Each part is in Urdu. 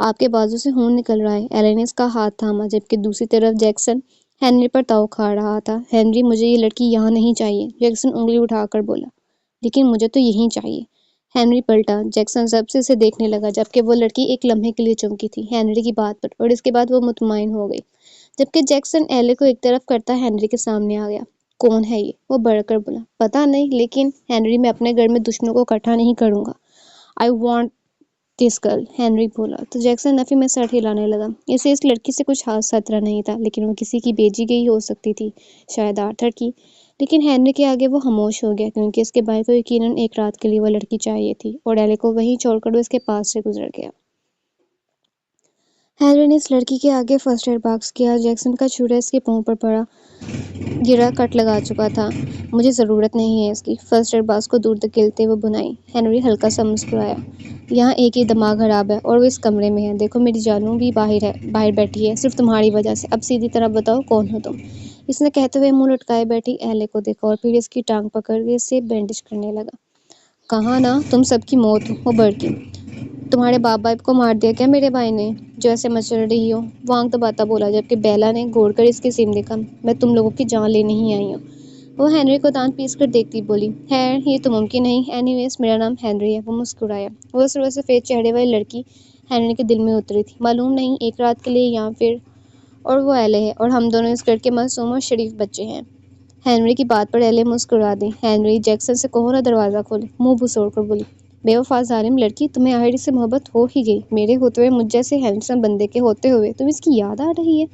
آپ کے بازو سے خون نکل رہا ہے۔ ایلے نے اس کا ہاتھ تھاما، جبکہ دوسری طرف جیکسن ہنری پر تاؤ کھا رہا تھا۔ ہنری، مجھے یہ لڑکی یہاں نہیں چاہیے، جیکسن انگلی اٹھا کر بولا۔ لیکن مجھے تو یہیں چاہیے۔ ہنری پلٹا۔ جیکسن ضبط سے اسے دیکھنے لگا، جبکہ وہ لڑکی ایک لمحے کے لیے چمکی تھی ہنری کی بات پر، اور اس کے بعد وہ مطمئن ہو گئی۔ جبکہ جیکسن ایلے کو ایک طرف کرتا ہنری کے سامنے آ گیا۔ کون ہے یہ؟ وہ بڑھ کر بولا۔ پتا نہیں، لیکن ہنری، میں اپنے گھر میں دشمنوں کو اکٹھا نہیں کروں گا۔ I want this girl، Henry بولا تو جیکسن نفی میں سر ہلانے لگا۔ اسے اس لڑکی سے کچھ خاص خطرہ نہیں تھا، لیکن وہ کسی کی بھیجی گئی ہو سکتی تھی، شاید آرتھر کی۔ لیکن ہنری کے آگے وہ خاموش ہو گیا، کیونکہ اس کے بھائی کو یقیناً ایک رات کے لیے وہ لڑکی چاہیے تھی، اور ایلے کو وہیں چھوڑ کر وہ اس کے پاس سے گزر گیا۔ ہنری نے اس لڑکی کے آگے فرسٹ ایڈ باکس کیا۔ جیکسن کا چھرا اس کے پاؤں پر پڑا گرا کٹ لگا چکا تھا۔ مجھے ضرورت نہیں ہے اس کی، فرسٹ ایڈ باکس کو دور دھکیلتے ہوئے بنائی۔ ہنری ہلکا سا مسکرایا۔ یہاں ایک ہی دماغ خراب ہے، اور وہ اس کمرے میں ہے۔ دیکھو، میری جانو بھی باہر بیٹھی ہے، صرف تمہاری وجہ سے۔ اب سیدھی طرح بتاؤ، کون ہو تم؟ اس نے کہتے ہوئے منہ لٹکائے بیٹھی ایلے کو دیکھا، اور پھر اس کی ٹانگ پکڑ کے اسے بینڈیج کرنے لگا۔ کہا نا تم سب کی موت ہو، وہ بڑکی۔ تمہارے باپ کو مار دیا کیا میرے بھائی نے، جو ایسے مچل رہی ہو؟ وانگ تو باتا بولا، جبکہ بیلا نے گھوڑ کر اس کی سیم دیکھا۔ میں تم لوگوں کی جان لینے ہی آئی ہوں، وہ ہنری کو دانت پیس کر دیکھتی بولی۔ خیر، یہ تو ممکن نہیں۔ اینی ویز، میرا نام ہنری ہے، وہ مسکرایا۔ وہ سفید چہرے والی لڑکی ہنری کے دل میں اتری تھی۔ معلوم نہیں، ایک رات کے لیے یہاں پھر، اور وہ ایلے ہے، اور ہم دونوں اس گھر کے معصوم اور شریف بچے ہیں۔ ہنری کی بات پر ایلے مسکرا دی۔ ہنری، جیکسن سے کہو نا دروازہ کھولے، منہ بھسوڑ کر بولی۔ بے وفا ظالم لڑکی، تمہیں آخر سے محبت ہو ہی گئی، میرے ہوتے ہوئے، مجھ جیسے ہینڈسم بندے کے ہوتے ہوئے تم اس کی یاد آ رہی ہے؟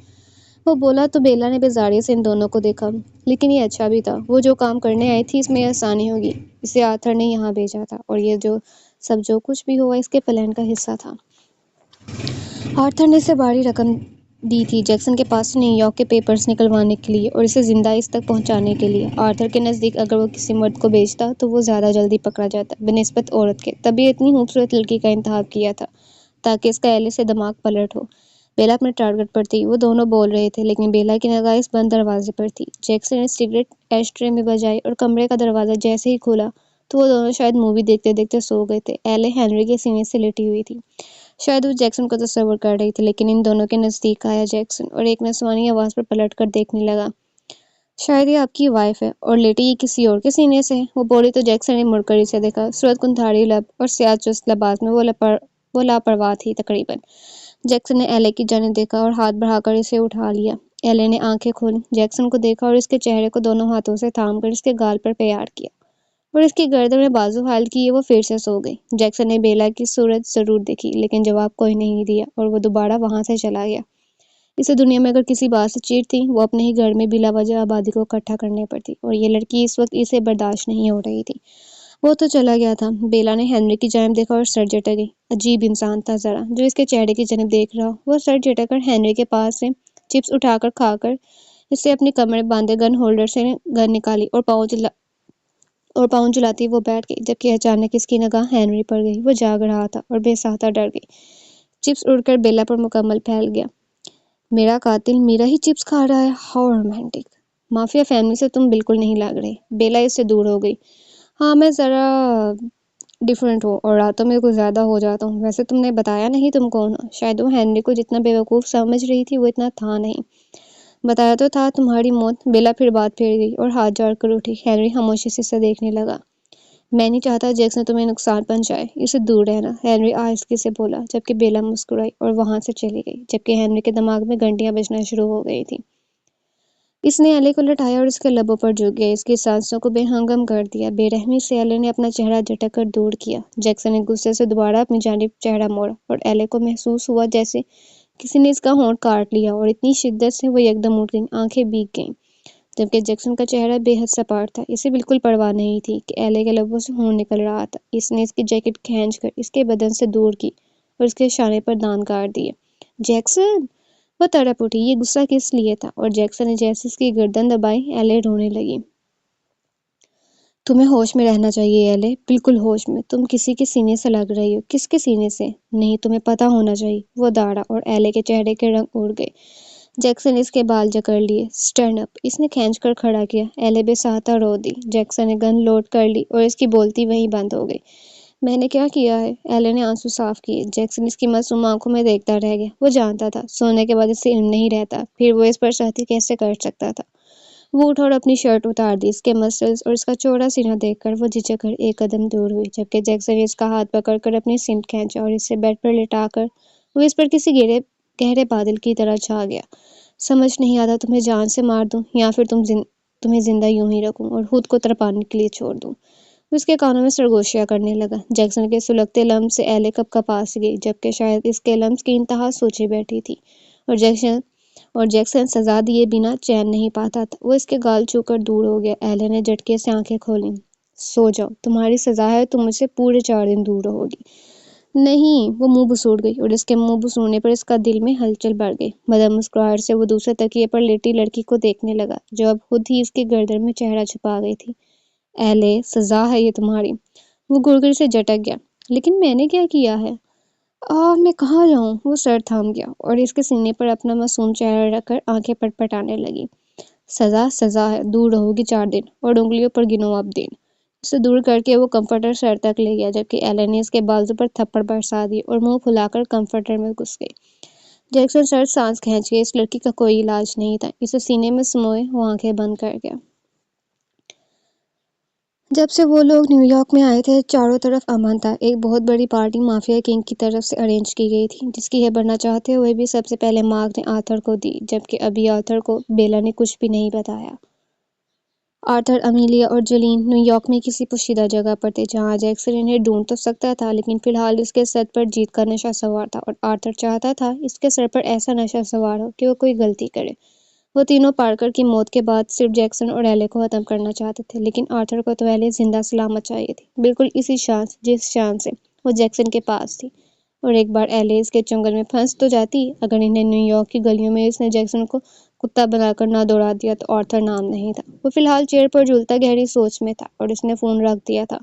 وہ بولا تو بیلا نے بیزاریے سے ان دونوں کو دیکھا۔ لیکن یہ اچھا بھی تھا، وہ جو کام کرنے آئی تھی اس میں آسانی ہوگی، اسے آرتھر نے یہاں بھیجا تھا، اور یہ جو کچھ بھی ہوا اس کے پلان کا حصہ تھا۔ آرتھر نے اسے بڑی رقم دی تھی جیکسن کے پاس سے نیو یارک کے پیپرز نکلوانے کے لیے، اور اسے زندہ اس تک پہنچانے کے لیے۔ آرتھر کے نزدیک اگر وہ کسی مرد کو بھیجتا تو وہ زیادہ جلدی پکڑا جاتا بنسبت عورت کے، تبھی اتنی خوبصورت لڑکی کا انتخاب کیا تھا تاکہ اس کا ایلے سے دماغ پلٹ ہو۔ بیلا اپنے ٹارگٹ پر تھی۔ وہ دونوں بول رہے تھے، لیکن بیلا کی نگاہ اس بند دروازے پر تھی۔ جیکسن نے سگریٹ ایش ٹرے میں بجائی، اور کمرے کا دروازہ جیسے ہی کھولا تو وہ دونوں شاید مووی دیکھتے دیکھتے سو گئے تھے۔ ایلے ہنری کے سینے سے لیٹی ہوئی تھی، شاید وہ جیکسن کو تصور کر رہی تھی، لیکن ان دونوں کے نزدیک آیا جیکسن، اور ایک نسوانی آواز پر پلٹ کر دیکھنے لگا۔ شاید یہ آپ کی وائف ہے، اور لیٹی یہ کسی اور کے سینے سے؟ وہ بولی تو جیکسن نے مڑ کر اسے دیکھا۔ صورت کنتھاڑی لب اور سیاہ چست لباس میں وہ لاپرواہ تھی تقریباً۔ جیکسن نے ایلے کی جانب دیکھا اور ہاتھ بڑھا کر اسے اٹھا لیا۔ ایلے نے آنکھیں کھولی، جیکسن کو دیکھا اور اس کے چہرے کو دونوں ہاتھوں سے تھام کر اس کے گال پر پیار کیا، اور اس کی گردن میں بازو حائل کیے وہ پھر سے سو گئی۔ جیکسن نے بیلا کی صورت ضرور دیکھی، لیکن جواب کوئی نہیں دیا، اور وہ دوبارہ وہاں سے چلا گیا۔ اسے دنیا میں اگر کسی بات سے چیڑ تھی، وہ اپنے ہی گھر میں بلا وجہ آبادی کو اکٹھا کرنے پر تھی، اور یہ لڑکی اس وقت اسے برداشت نہیں ہو رہی تھی۔ وہ تو چلا گیا تھا۔ بیلا نے ہنری کی جانب دیکھا اور سر جھٹک گئی۔ عجیب انسان تھا ذرا، جو اس کے چہرے کی جانب دیکھ رہا ہو۔ وہ سر جھٹک کر ہنری کے پاس سے چپس اٹھا کر کھا کر اسے اپنی کمر میں باندھے گن ہولڈر سے گن نکالی، اور پاؤں جلاتی وہ بیٹھ گئی، جبکہ اچانک اس کی نگاہ ہنری پر گئی۔ وہ جاگ رہا تھا، اور بے ساختہ ڈر گئی۔ چپس اڑ کر بیلا پر مکمل پھیل گیا۔ میرا قاتل میرا ہی چپس کھا رہا ہے، ہاؤ رومانٹک۔ مافیا فیملی سے تم بالکل نہیں لگ رہے۔ بیلا اس سے دور ہو گئی۔ ہاں، میں ذرا ڈیفرنٹ ہوں، اور راتوں میں کچھ زیادہ ہو جاتا ہوں۔ ویسے تم نے بتایا نہیں تم کون ہو؟ شاید وہ ہنری کو جتنا بے وقوف سمجھ رہی تھی وہ اتنا تھا نہیں۔ بتایا تو تھا، تمہاری موت۔ بیلا پھر بات پھیر گئی اور ہاتھ جوڑ کر اٹھی۔ ہنری خاموشی سے اسے دیکھنے لگا۔ میں نہیں چاہتا جیکسن تمہیں نقصان پہنچائے، اسے دور رہنا، ہنری آہستگی سے بولا، جبکہ بیلا مسکرائی اور وہاں سے چلی گئی، جبکہ ہنری کے دماغ میں گھنٹیاں بجنا شروع ہو گئی تھی۔ اس نے ایلے کو لٹایا اور اس کے لبوں پر جھک گیا، اس کی سانسوں کو بے ہنگم کر دیا۔ بے رحمی سے ایلے نے اپنا چہرہ جھٹک کر دور کیا۔ جیکسن نے غصے سے دوبارہ اپنی جانب چہرہ موڑا، اور ایلے کو محسوس ہوا جیسے کسی نے اس کا ہونٹ کاٹ لیا، اور اتنی شدت سے وہ یکدم اٹھ گئی، آنکھیں بھیگ گئیں۔ جبکہ جیکسن کا چہرہ بے حد سپاٹ تھا، اسے بالکل پرواہ نہیں تھی کہ ایلے کے لبوں سے خون نکل رہا تھا۔ اس نے اس کی جیکٹ کھینچ کر اس کے بدن سے دور کی اور اس کے شانے پر دان کاٹ دیے۔ جیکسن! وہ تڑپ اٹھی۔ یہ غصہ کس لیے تھا؟ اور جیکسن نے جیسے اس کی گردن دبائی، ایلے رونے لگی۔ تمہیں ہوش میں رہنا چاہیے ایلے، بالکل ہوش میں۔ تم کسی کے سینے سے لگ رہی ہو۔ کس کے سینے سے؟ نہیں، تمہیں پتا ہونا چاہیے۔ وہ داڑا، اور ایلے کے چہرے کے رنگ اڑ گئے۔ جیکسن نے اس کے بال جکڑ لیے۔ اسٹینڈ اپ، اس نے کھینچ کر کھڑا کیا۔ ایلے بے ساختہ رو دی۔ جیکسن نے گن لوڈ کر لی، اور اس کی بولتی وہیں بند ہو گئی۔ میں نے کیا کیا ہے؟ ایلے نے آنسو صاف کیے۔ جیکسن اس کی معصوم آنکھوں میں دیکھتا رہ گیا۔ وہ جانتا تھا سونے کے بعد اسے علم نہیں رہتا، پھر وہ اس پر سختی کیسے کر سکتا تھا۔ وہ اٹھا اور اپنی شرٹ اتار دی۔ اس کے مسلز اور اس کا چوڑا سینہ دیکھ کر وہ جھجک کر ایک قدم دور ہوئی، جبکہ جیکسن نے اس کا ہاتھ پکڑ کر اپنی سمت کھینچا اور اسے بیڈ پر لٹا کر وہ اس پر کسی گہرے بادل کی طرح چھا گیا۔ سمجھ نہیں آتا تمہیں جان سے مار دوں یا پھر تمہیں زندہ یوں ہی رکھوں اور خود کو تڑپانے کے لیے چھوڑ دوں۔ وہ اس کے کانوں میں سرگوشیاں کرنے لگا۔ جیکسن کے سلگتے لمس سے ایلے کپ کپاس گئی، جبکہ شاید اس کے لمس کی انتہا سوچے بیٹھی تھی، اور جیکسن سزا دیے بنا چین نہیں پاتا تھا۔ وہ اس کے گال چھو کر دور ہو گیا۔ ایلے نے جھٹکے سے آنکھیں کھولیں۔ سو جاؤ، تمہاری سزا ہے، تم مجھ سے پورے 4 دن دور رہو گی۔ نہیں، وہ منہ بسوڑ گئی، اور اس کے منہ بسوڑنے پر اس کا دل میں ہلچل بڑھ گئی۔ مدھم مسکراہٹ سے وہ دوسرے تکیے پر لیٹی لڑکی کو دیکھنے لگا، جو اب خود ہی اس کی گردن میں چہرہ چھپا گئی تھی۔ ایلے، سزا ہے یہ تمہاری۔ وہ گڑگڑ سے جھٹک گیا۔ لیکن میں نے کیا کیا ہے؟ میں کہاں جاؤں؟ وہ سر تھام گیا اور اس کے سینے پر اپنا معصوم چہرہ رکھ کر آنکھیں پٹ پٹانے لگی۔ سزا ہے، دور رہو گی 4 دن، اور انگلیوں پر گنو اب دن۔ اسے دور کر کے وہ کمفرٹر سر تک لے گیا، جبکہ ایلن نے اس کے بازو پر تھپڑ برسا دی اور منہ پھلا کر کمفرٹر میں گھس گئی۔ جیکسن سرد سانس کھینچ گیا۔ اس لڑکی کا کوئی علاج نہیں تھا۔ اسے سینے میں سموئے وہ آنکھیں بند کر گیا۔ جب سے وہ لوگ نیو یارک میں آئے تھے، چاروں طرف امن تھا۔ ایک بہت بڑی پارٹی مافیا کنگ کی طرف سے ارینج کی گئی تھی، جس کی خبر نہ چاہتے ہوئے بھی سب سے پہلے مارک نے آرتھر کو دی، جبکہ ابھی آرتھر کو بیلا نے کچھ بھی نہیں بتایا۔ آرتھر، امیلیا اور جولین نیو یارک میں کسی پوشیدہ جگہ پر تھے، جہاں جیکسن انہیں ڈھونڈ تو سکتا تھا، لیکن فی الحال اس کے سر پر جیت کا نشہ سوار تھا، اور آرتھر چاہتا تھا اس کے سر پر ایسا نشہ سوار ہو کہ وہ کوئی غلطی کرے۔ وہ تینوں پارکر کی موت کے بعد صرف جیکسن اور ایلے کو ختم کرنا چاہتے تھے، لیکن آرتھر کو تو ایلے زندہ سلامت چاہیے تھی، بالکل اسی شان سے جس شان سے وہ جیکسن کے پاس تھی۔ اور ایک بار ایلے اس کے چنگل میں پھنس تو جاتی، اگر انہیں نیو یارک کی گلیوں میں اس نے جیکسن کو کتا بنا کر نہ دوڑا دیا تو آرتھر نام نہیں تھا۔ وہ فی الحال چیئر پر جھولتا گہری سوچ میں تھا، اور اس نے فون رکھ دیا تھا۔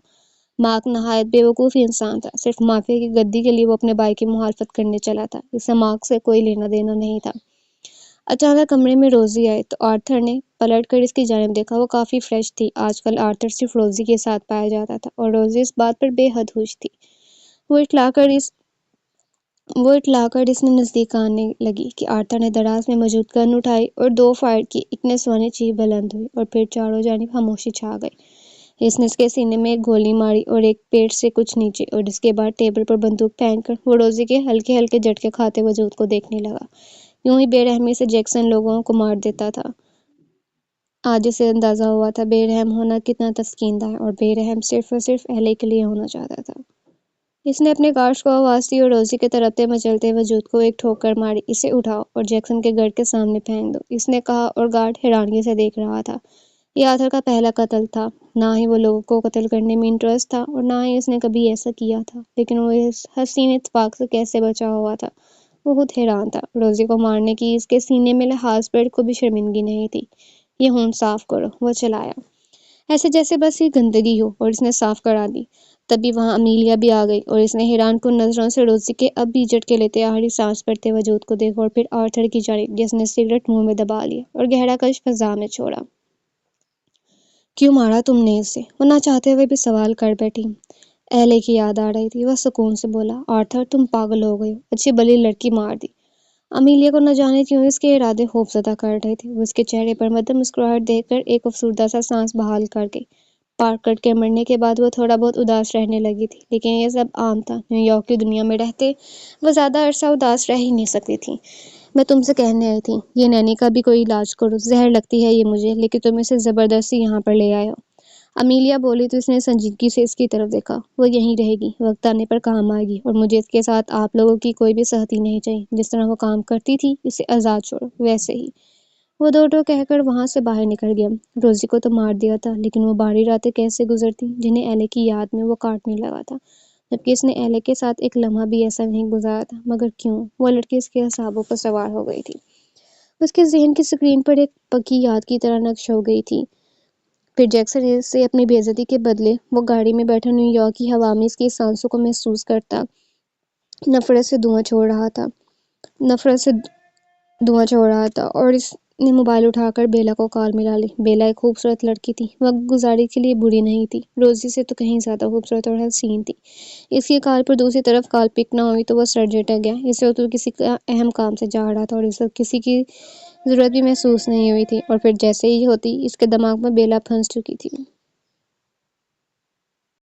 مارک نہایت بے وقوف انسان تھا، صرف مافیا کی گدی کے لیے وہ اپنے بھائی کی مخالفت کرنے چلا تھا، اسے مارک سے کوئی لینا دینا نہیں تھا۔ اچانک کمرے میں روزی آئی تو آرتھر نے پلٹ کر اس کی جانب دیکھا۔ وہ کافی فریش تھی۔ آج کل آرتھر صرف روزی کے ساتھ پایا جاتا تھا، اور روزی اس بات پر بے حد خوش تھی۔ وہ اٹھلا کر اس نے نزدیک آنے لگی کہ آرتھر نے دراز میں موجود گن اٹھائی اور 2 فائر کی۔ ایک نسوانی چیخ بلند ہوئی اور پھر چاروں جانب خاموشی چھا گئی۔ اس نے اس کے سینے میں ایک گولی ماری اور ایک پیٹ سے کچھ نیچے، اور اس کے بعد ٹیبل پر بندوق پھینک کر وہ روزی کے ہلکے ہلکے جھٹکے کھاتے وجود کو دیکھنے لگا۔ یوں ہی بے رحمی سے جیکسن لوگوں کو مار دیتا تھا۔ آج اسے اندازہ ہوا تھا بے رحم ہونا کتنا تسکین دہ ہے، اور بے رحم صرف اور صرف ایلے کے لیے ہونا چاہتا تھا۔ اس نے اپنے گارڈز کو آواز دی اور روزی کے تڑپتے مچلتے وجود کو ایک ٹھوکر ماری۔ اسے اٹھاؤ اور جیکسن کے گھر کے سامنے پھینک دو، اس نے کہا، اور گارڈ حیرانگی سے دیکھ رہا تھا۔ یہ آرتھر کا پہلا قتل تھا۔ نہ ہی وہ لوگوں کو قتل کرنے میں انٹرسٹ تھا، اور نہ ہی اس نے کبھی ایسا کیا تھا، لیکن وہ اس حسین اتفاق سے کیسے بچا ہوا تھا۔ وہ خود حیران تھا۔ روزی کو مارنے کی اس کے سینے میں لحاظ پر کو بھی شرمندگی نہیں تھی۔ یہ خون صاف کرو، وہ چلایا، ایسے جیسے بس یہ گندگی ہو، اور اس نے صاف کرا دی۔ تبھی وہاں امیلیا بھی آ گئی، اور اس نے حیران کن نظروں سے روزی کے اب بھی جھٹکے لیتے آخری سانس بھرتے وجود کو دیکھا، اور پھر آرتھر کی جانب، جس نے سگریٹ منہ میں دبا لیا اور گہرا کش فضا میں چھوڑا۔ کیوں مارا تم نے اسے؟ وہ نہ چاہتے ہوئے بھی سوال کر بیٹھی۔ ایلے کی یاد آ رہی تھی۔ وہ سکون سے بولا، آرتھر تم پاگل ہو گئے ہو، اچھی بلی لڑکی مار دی۔ امیلیا کو نہ جانے کیوں اس کے ارادے خوفزدہ کر رہے تھے۔ وہ اس کے چہرے پر مدھم مسکراہٹ دیکھ کر ایک افسردہ سا سانس بحال کر گئی۔ پارکر کے مرنے کے بعد وہ تھوڑا بہت اداس رہنے لگی تھی، لیکن یہ سب عام تھا۔ نیو یارک کی دنیا میں رہتے وہ زیادہ عرصہ اداس رہ ہی نہیں سکتی تھی۔ میں تم سے کہنے آئی تھی، یہ نینی کا بھی کوئی علاج کرو، زہر لگتی ہے یہ مجھے، لیکن تم اسے زبردستی یہاں پر لے آئے ہو۔ امیلیا بولی تو اس نے سنجیدگی سے اس کی طرف دیکھا۔ وہ یہیں رہے گی، وقت آنے پر کام آئے گی، اور مجھے اس کے ساتھ آپ لوگوں کی کوئی بھی سختی نہیں چاہیے۔ جس طرح وہ کام کرتی تھی، اسے آزاد چھوڑو، ویسے ہی۔ وہ دو ٹوک کہہ کر وہاں سے باہر نکل گیا۔ روزی کو تو مار دیا تھا، لیکن وہ باہری راتیں کیسے گزرتی جنہیں ایلے کی یاد میں وہ کاٹنے لگا تھا، جبکہ اس نے ایلے کے ساتھ ایک لمحہ بھی ایسا نہیں گزارا تھا۔ مگر کیوں؟ وہ لڑکی اس کے اعصابوں پر سوار ہو گئی تھی۔ اس کے ذہن کی سکرین پر ایک پکی یاد کی طرح نقش ہو گئی تھی۔ پھر جیکسن سے اپنی بے عزتی کے بدلے وہ گاڑی میں بیٹھا نیو یارک کی ہوا میں اس کی سانسوں کو محسوس کرتا نفرت سے دھواں چھوڑ رہا تھا، اور اس نے موبائل اٹھا کر بیلا کو کال ملا لی۔ بیلا ایک خوبصورت لڑکی تھی، وقت گزاری کے لیے بری نہیں تھی، روزی سے تو کہیں زیادہ خوبصورت اور حسین تھی۔ اس کی کال پر دوسری طرف کال پک نہ ہوئی تو وہ سر جھٹک گیا۔ اس وقت وہ کسی اہم کام سے جا رہا تھا اور اس وقت کسی کی ضرورت بھی محسوس نہیں ہوئی تھی، اور پھر جیسے ہی ہوتی اس کے دماغ میں بیلا پھنس چکی تھی۔